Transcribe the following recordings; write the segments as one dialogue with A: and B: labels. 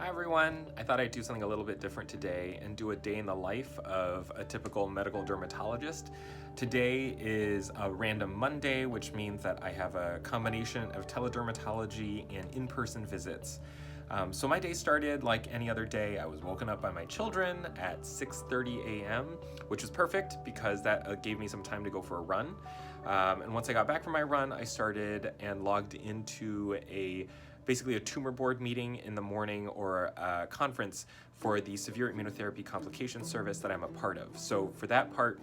A: Hi everyone, I thought I'd do something a little bit different today and do a day in the life of a typical medical dermatologist. Today is a random Monday, which means that I have a combination of teledermatology and in-person visits. So my day started like any other day. I was woken up by my children at 6:30 a.m., which was perfect because that gave me some time to go for a run. And once I got back from my run, I started and logged into basically a tumor board meeting in the morning or a conference for the severe immunotherapy complications service that I'm a part of. So for that part,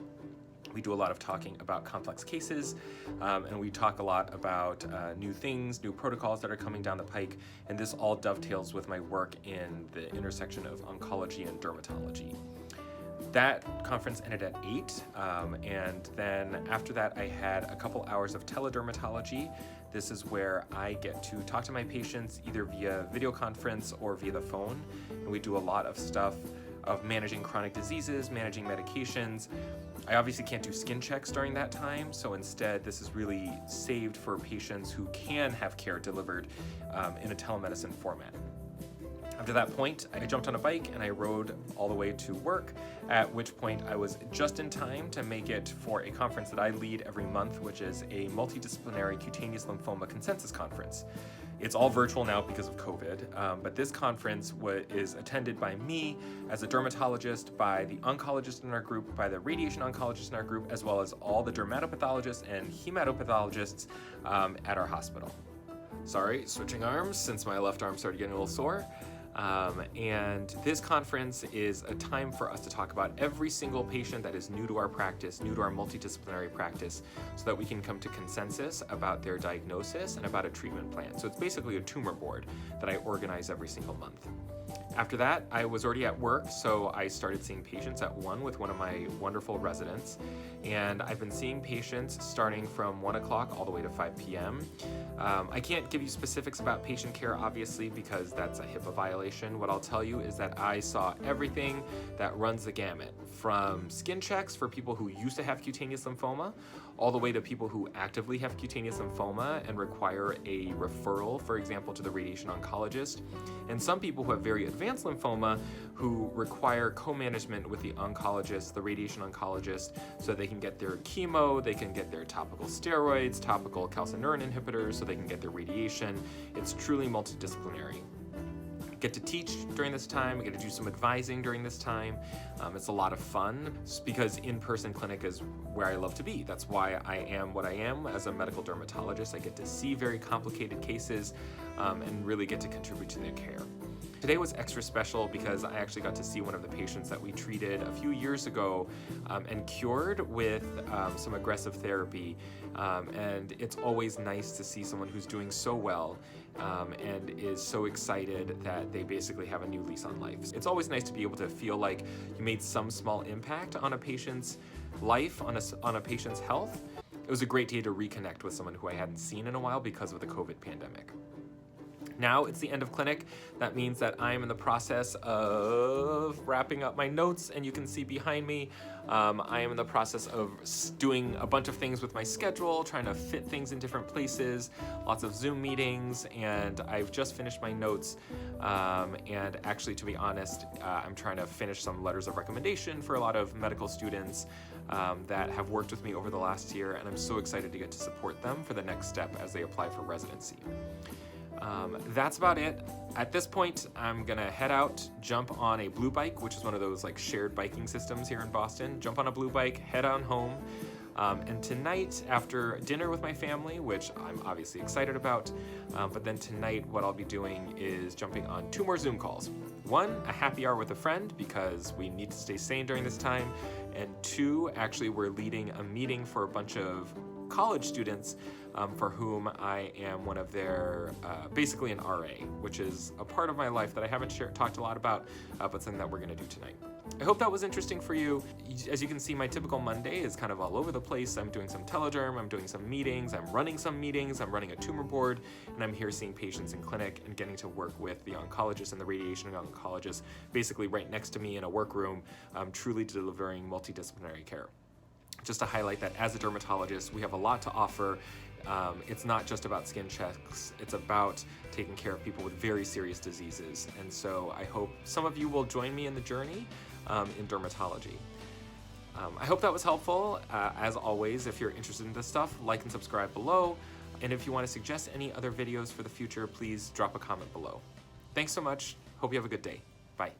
A: we do a lot of talking about complex cases, and we talk a lot about new things, new protocols that are coming down the pike, and this all dovetails with my work in the intersection of oncology and dermatology. That conference ended at 8, and then after that I had a couple hours of teledermatology. This is where I get to talk to my patients either via video conference or via the phone, and we do a lot of stuff of managing chronic diseases, managing medications. I obviously can't do skin checks during that time, so instead this is really saved for patients who can have care delivered in a telemedicine format. After that point, I jumped on a bike and I rode all the way to work, at which point I was just in time to make it for a conference that I lead every month, which is a multidisciplinary cutaneous lymphoma consensus conference. It's all virtual now because of COVID, but this conference is attended by me as a dermatologist, by the oncologist in our group, by the radiation oncologist in our group, as well as all the dermatopathologists and hematopathologists at our hospital. Sorry, switching arms since my left arm started getting a little sore. And this conference is a time for us to talk about every single patient that is new to our practice, new to our multidisciplinary practice, so that we can come to consensus about their diagnosis and about a treatment plan. So it's basically a tumor board that I organize every single month. After that, I was already at work, so I started seeing patients at 1 with one of my wonderful residents. And I've been seeing patients starting from 1 o'clock all the way to 5 p.m. I can't give you specifics about patient care, obviously, because that's a HIPAA violation. What I'll tell you is that I saw everything that runs the gamut, from skin checks for people who used to have cutaneous lymphoma, all the way to people who actively have cutaneous lymphoma and require a referral, for example, to the radiation oncologist, and some people who have very advanced lymphoma who require co-management with the oncologist, the radiation oncologist, so they can get their chemo, they can get their topical steroids, topical calcineurin inhibitors, so they can get their radiation. It's truly multidisciplinary. I get to teach during this time, I get to do some advising during this time. It's a lot of fun because in-person clinic is where I love to be. That's why I am what I am as a medical dermatologist. I get to see very complicated cases and really get to contribute to their care. Today was extra special because I actually got to see one of the patients that we treated a few years ago and cured with some aggressive therapy. And it's always nice to see someone who's doing so well and is so excited that they basically have a new lease on life. It's always nice to be able to feel like you made some small impact on a patient's life, on a patient's health. It was a great day to reconnect with someone who I hadn't seen in a while because of the COVID pandemic. Now it's the end of clinic. That means that I'm in the process of wrapping up my notes, and you can see behind me, I am in the process of doing a bunch of things with my schedule, trying to fit things in different places, lots of Zoom meetings, and I've just finished my notes. And actually, to be honest, I'm trying to finish some letters of recommendation for a lot of medical students that have worked with me over the last year, and I'm so excited to get to support them for the next step as they apply for residency. That's about it. At this point, I'm gonna head out, jump on a blue bike, which is one of those like shared biking systems here in Boston, jump on a blue bike, head on home. And tonight, after dinner with my family, which I'm obviously excited about, but then tonight what I'll be doing is jumping on 2 more Zoom calls. 1, a happy hour with a friend because we need to stay sane during this time, and 2, actually we're leading a meeting for a bunch of college students for whom I am one of their, basically an RA, which is a part of my life that I haven't talked a lot about, but something that we're gonna do tonight. I hope that was interesting for you. As you can see, my typical Monday is kind of all over the place. I'm doing some telederm, I'm doing some meetings, I'm running some meetings, I'm running a tumor board, and I'm here seeing patients in clinic and getting to work with the oncologist and the radiation oncologist, basically right next to me in a workroom, truly delivering multidisciplinary care. Just to highlight that as a dermatologist, we have a lot to offer it's not just about skin checks, it's about taking care of people with very serious diseases. And so I hope some of you will join me in the journey in dermatology. I hope that was helpful. As always, if you're interested in this stuff, like and subscribe below. And if you want to suggest any other videos for the future, please drop a comment below. Thanks so much. Hope you have a good day. Bye.